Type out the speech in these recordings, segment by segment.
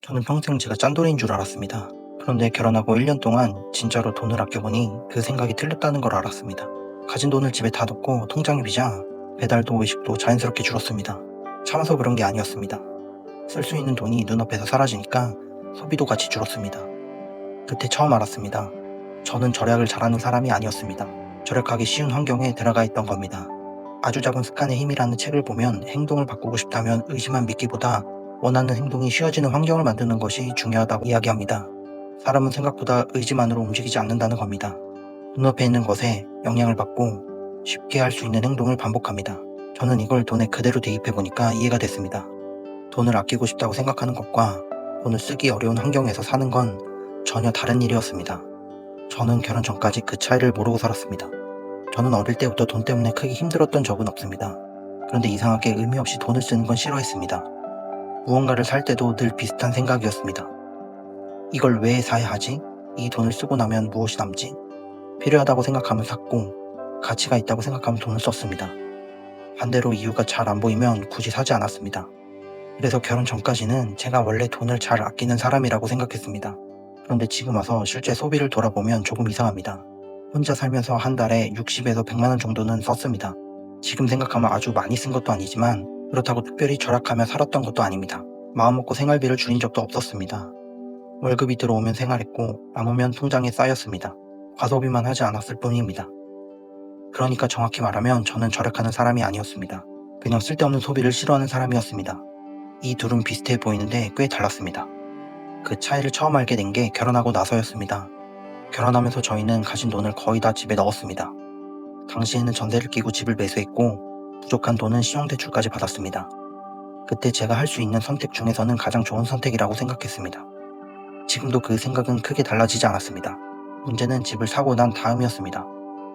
저는 평생 제가 짠돌이인 줄 알았습니다. 그런데 결혼하고 1년 동안 진짜로 돈을 아껴보니 그 생각이 틀렸다는 걸 알았습니다. 가진 돈을 집에 다 넣고 통장에 비자, 배달도 외식도 자연스럽게 줄었습니다. 참아서 그런 게 아니었습니다. 쓸 수 있는 돈이 눈앞에서 사라지니까 소비도 같이 줄었습니다. 그때 처음 알았습니다. 저는 절약을 잘하는 사람이 아니었습니다. 절약하기 쉬운 환경에 들어가 있던 겁니다. 아주 작은 습관의 힘이라는 책을 보면 행동을 바꾸고 싶다면 의지만 믿기보다 원하는 행동이 쉬워지는 환경을 만드는 것이 중요하다고 이야기합니다. 사람은 생각보다 의지만으로 움직이지 않는다는 겁니다. 눈앞에 있는 것에 영향을 받고 쉽게 할 수 있는 행동을 반복합니다. 저는 이걸 돈에 그대로 대입해보니까 이해가 됐습니다. 돈을 아끼고 싶다고 생각하는 것과 돈을 쓰기 어려운 환경에서 사는 건 전혀 다른 일이었습니다. 저는 결혼 전까지 그 차이를 모르고 살았습니다. 저는 어릴 때부터 돈 때문에 크게 힘들었던 적은 없습니다. 그런데 이상하게 의미 없이 돈을 쓰는 건 싫어했습니다. 무언가를 살 때도 늘 비슷한 생각이었습니다. 이걸 왜 사야 하지? 이 돈을 쓰고 나면 무엇이 남지? 필요하다고 생각하면 샀고, 가치가 있다고 생각하면 돈을 썼습니다. 반대로 이유가 잘 안 보이면 굳이 사지 않았습니다. 그래서 결혼 전까지는 제가 원래 돈을 잘 아끼는 사람이라고 생각했습니다. 그런데 지금 와서 실제 소비를 돌아보면 조금 이상합니다. 혼자 살면서 한 달에 60에서 100만 원 정도는 썼습니다. 지금 생각하면 아주 많이 쓴 것도 아니지만 그렇다고 특별히 절약하며 살았던 것도 아닙니다. 마음먹고 생활비를 줄인 적도 없었습니다. 월급이 들어오면 생활했고 남으면 통장에 쌓였습니다. 과소비만 하지 않았을 뿐입니다. 그러니까 정확히 말하면 저는 절약하는 사람이 아니었습니다. 그냥 쓸데없는 소비를 싫어하는 사람이었습니다. 이 둘은 비슷해 보이는데 꽤 달랐습니다. 그 차이를 처음 알게 된 게 결혼하고 나서였습니다. 결혼하면서 저희는 가진 돈을 거의 다 집에 넣었습니다. 당시에는 전세를 끼고 집을 매수했고 부족한 돈은 신용대출까지 받았습니다. 그때 제가 할 수 있는 선택 중에서는 가장 좋은 선택이라고 생각했습니다. 지금도 그 생각은 크게 달라지지 않았습니다. 문제는 집을 사고 난 다음이었습니다.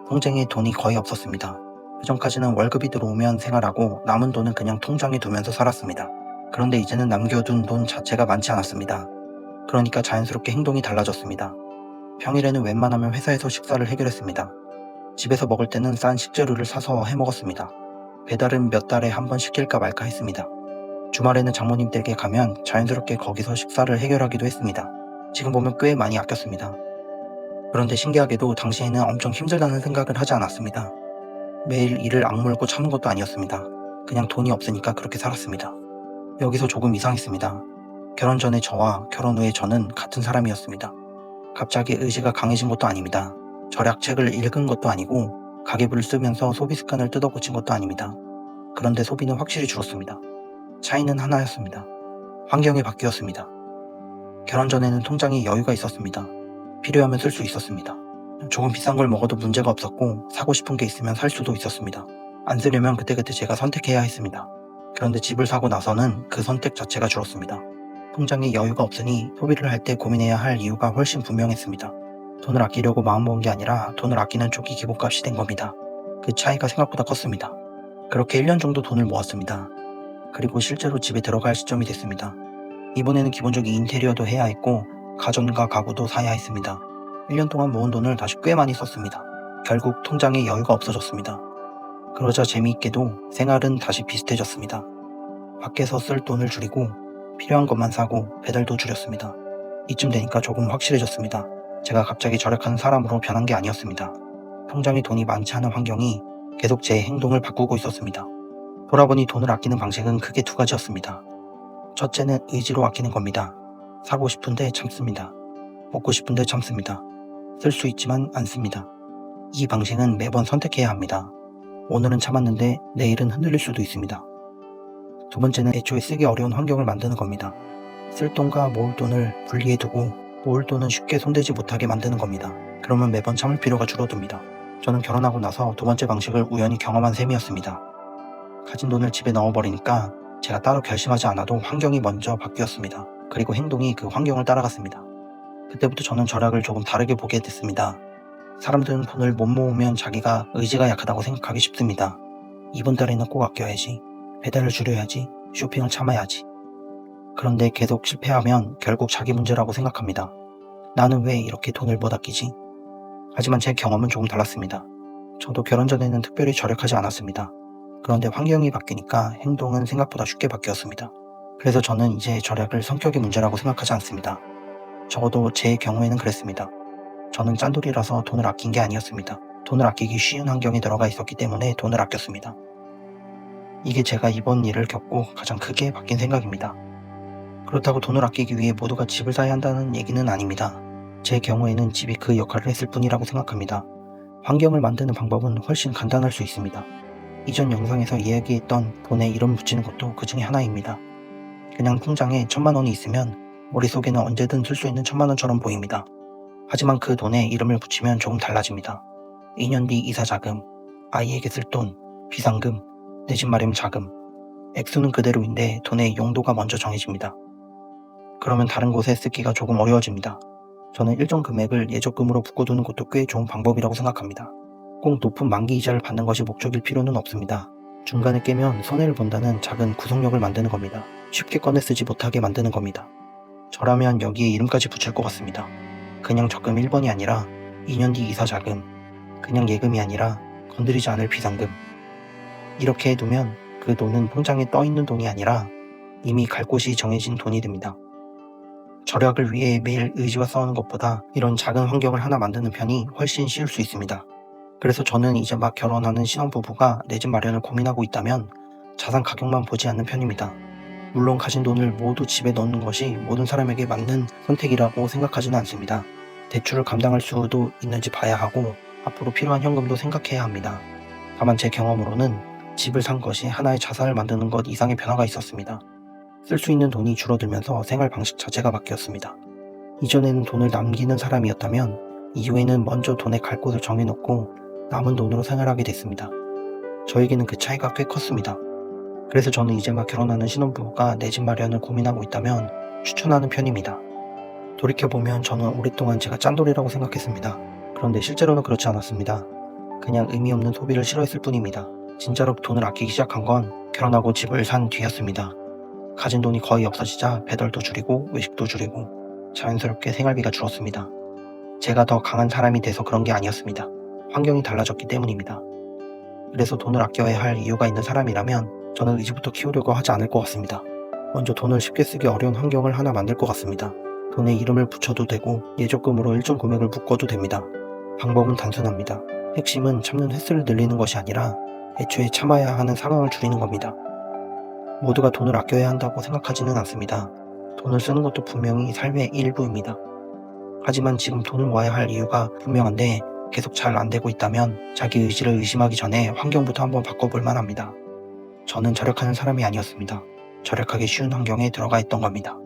통장에 돈이 거의 없었습니다. 그전까지는 월급이 들어오면 생활하고 남은 돈은 그냥 통장에 두면서 살았습니다. 그런데 이제는 남겨둔 돈 자체가 많지 않았습니다. 그러니까 자연스럽게 행동이 달라졌습니다. 평일에는 웬만하면 회사에서 식사를 해결했습니다. 집에서 먹을 때는 싼 식재료를 사서 해 먹었습니다. 배달은 몇 달에 한 번 시킬까 말까 했습니다. 주말에는 장모님 댁에 가면 자연스럽게 거기서 식사를 해결하기도 했습니다. 지금 보면 꽤 많이 아꼈습니다. 그런데 신기하게도 당시에는 엄청 힘들다는 생각을 하지 않았습니다. 매일 일을 악물고 참은 것도 아니었습니다. 그냥 돈이 없으니까 그렇게 살았습니다. 여기서 조금 이상했습니다. 결혼 전에 저와 결혼 후에 저는 같은 사람이었습니다. 갑자기 의지가 강해진 것도 아닙니다. 절약책을 읽은 것도 아니고 가계부를 쓰면서 소비 습관을 뜯어고친 것도 아닙니다. 그런데 소비는 확실히 줄었습니다. 차이는 하나였습니다. 환경이 바뀌었습니다. 결혼 전에는 통장에 여유가 있었습니다. 필요하면 쓸 수 있었습니다. 조금 비싼 걸 먹어도 문제가 없었고 사고 싶은 게 있으면 살 수도 있었습니다. 안 쓰려면 그때그때 제가 선택해야 했습니다. 그런데 집을 사고 나서는 그 선택 자체가 줄었습니다. 통장에 여유가 없으니 소비를 할 때 고민해야 할 이유가 훨씬 분명했습니다. 돈을 아끼려고 마음먹은 게 아니라 돈을 아끼는 쪽이 기본값이 된 겁니다. 그 차이가 생각보다 컸습니다. 그렇게 1년 정도 돈을 모았습니다. 그리고 실제로 집에 들어갈 시점이 됐습니다. 이번에는 기본적인 인테리어도 해야 했고 가전과 가구도 사야 했습니다. 1년 동안 모은 돈을 다시 꽤 많이 썼습니다. 결국 통장에 여유가 없어졌습니다. 그러자 재미있게도 생활은 다시 비슷해졌습니다. 밖에서 쓸 돈을 줄이고 필요한 것만 사고 배달도 줄였습니다. 이쯤 되니까 조금 확실해졌습니다. 제가 갑자기 절약하는 사람으로 변한 게 아니었습니다. 통장에 돈이 많지 않은 환경이 계속 제 행동을 바꾸고 있었습니다. 돌아보니 돈을 아끼는 방식은 크게 두 가지였습니다. 첫째는 의지로 아끼는 겁니다. 사고 싶은데 참습니다. 먹고 싶은데 참습니다. 쓸 수 있지만 안 씁니다. 이 방식은 매번 선택해야 합니다. 오늘은 참았는데 내일은 흔들릴 수도 있습니다. 두 번째는 애초에 쓰기 어려운 환경을 만드는 겁니다. 쓸 돈과 모을 돈을 분리해두고 모을 돈은 쉽게 손대지 못하게 만드는 겁니다. 그러면 매번 참을 필요가 줄어듭니다. 저는 결혼하고 나서 두 번째 방식을 우연히 경험한 셈이었습니다. 가진 돈을 집에 넣어버리니까 제가 따로 결심하지 않아도 환경이 먼저 바뀌었습니다. 그리고 행동이 그 환경을 따라갔습니다. 그때부터 저는 절약을 조금 다르게 보게 됐습니다. 사람들은 돈을 못 모으면 자기가 의지가 약하다고 생각하기 쉽습니다. 이번 달에는 꼭 아껴야지, 배달을 줄여야지, 쇼핑을 참아야지. 그런데 계속 실패하면 결국 자기 문제라고 생각합니다. 나는 왜 이렇게 돈을 못 아끼지? 하지만 제 경험은 조금 달랐습니다. 저도 결혼 전에는 특별히 절약하지 않았습니다. 그런데 환경이 바뀌니까 행동은 생각보다 쉽게 바뀌었습니다. 그래서 저는 이제 절약을 성격의 문제라고 생각하지 않습니다. 적어도 제 경우에는 그랬습니다. 저는 짠돌이라서 돈을 아낀 게 아니었습니다. 돈을 아끼기 쉬운 환경에 들어가 있었기 때문에 돈을 아꼈습니다. 이게 제가 이번 일을 겪고 가장 크게 바뀐 생각입니다. 그렇다고 돈을 아끼기 위해 모두가 집을 사야 한다는 얘기는 아닙니다. 제 경우에는 집이 그 역할을 했을 뿐이라고 생각합니다. 환경을 만드는 방법은 훨씬 간단할 수 있습니다. 이전 영상에서 이야기했던 돈에 이름 붙이는 것도 그 중에 하나입니다. 그냥 통장에 1,000만 원이 있으면 머릿속에는 언제든 쓸 수 있는 1,000만 원처럼 보입니다. 하지만 그 돈에 이름을 붙이면 조금 달라집니다. 2년 뒤 이사 자금, 아이에게 쓸 돈, 비상금, 내 집 마련 자금. 액수는 그대로인데 돈의 용도가 먼저 정해집니다. 그러면 다른 곳에 쓰기가 조금 어려워집니다. 저는 일정 금액을 예적금으로 묶어두는 것도 꽤 좋은 방법이라고 생각합니다. 꼭 높은 만기 이자를 받는 것이 목적일 필요는 없습니다. 중간에 깨면 손해를 본다는 작은 구속력을 만드는 겁니다. 쉽게 꺼내 쓰지 못하게 만드는 겁니다. 저라면 여기에 이름까지 붙일 것 같습니다. 그냥 적금 1번이 아니라 2년 뒤 이사 자금, 그냥 예금이 아니라 건드리지 않을 비상금. 이렇게 해두면 그 돈은 통장에 떠있는 돈이 아니라 이미 갈 곳이 정해진 돈이 됩니다. 절약을 위해 매일 의지와 싸우는 것보다 이런 작은 환경을 하나 만드는 편이 훨씬 쉬울 수 있습니다. 그래서 저는 이제 막 결혼하는 신혼부부가 내 집 마련을 고민하고 있다면 자산 가격만 보지 않는 편입니다. 물론 가진 돈을 모두 집에 넣는 것이 모든 사람에게 맞는 선택이라고 생각하지는 않습니다. 대출을 감당할 수도 있는지 봐야 하고 앞으로 필요한 현금도 생각해야 합니다. 다만 제 경험으로는 집을 산 것이 하나의 자산을 만드는 것 이상의 변화가 있었습니다. 쓸 수 있는 돈이 줄어들면서 생활 방식 자체가 바뀌었습니다. 이전에는 돈을 남기는 사람이었다면 이후에는 먼저 돈에 갈 곳을 정해놓고 남은 돈으로 생활하게 됐습니다. 저에게는 그 차이가 꽤 컸습니다. 그래서 저는 이제 막 결혼하는 신혼부부가 내 집 마련을 고민하고 있다면 추천하는 편입니다. 돌이켜보면 저는 오랫동안 제가 짠돌이라고 생각했습니다. 그런데 실제로는 그렇지 않았습니다. 그냥 의미 없는 소비를 싫어했을 뿐입니다. 진짜로 돈을 아끼기 시작한 건 결혼하고 집을 산 뒤였습니다. 가진 돈이 거의 없어지자 배달도 줄이고 외식도 줄이고 자연스럽게 생활비가 줄었습니다. 제가 더 강한 사람이 돼서 그런 게 아니었습니다. 환경이 달라졌기 때문입니다. 그래서 돈을 아껴야 할 이유가 있는 사람이라면 저는 이제부터 키우려고 하지 않을 것 같습니다. 먼저 돈을 쉽게 쓰기 어려운 환경을 하나 만들 것 같습니다. 돈에 이름을 붙여도 되고 예적금으로 일정 금액을 묶어도 됩니다. 방법은 단순합니다. 핵심은 참는 횟수를 늘리는 것이 아니라 애초에 참아야 하는 상황을 줄이는 겁니다. 모두가 돈을 아껴야 한다고 생각하지는 않습니다. 돈을 쓰는 것도 분명히 삶의 일부입니다. 하지만 지금 돈을 모아야 할 이유가 분명한데 계속 잘 안되고 있다면 자기 의지를 의심하기 전에 환경부터 한번 바꿔볼 만합니다. 저는 절약하는 사람이 아니었습니다. 절약하기 쉬운 환경에 들어가 있던 겁니다.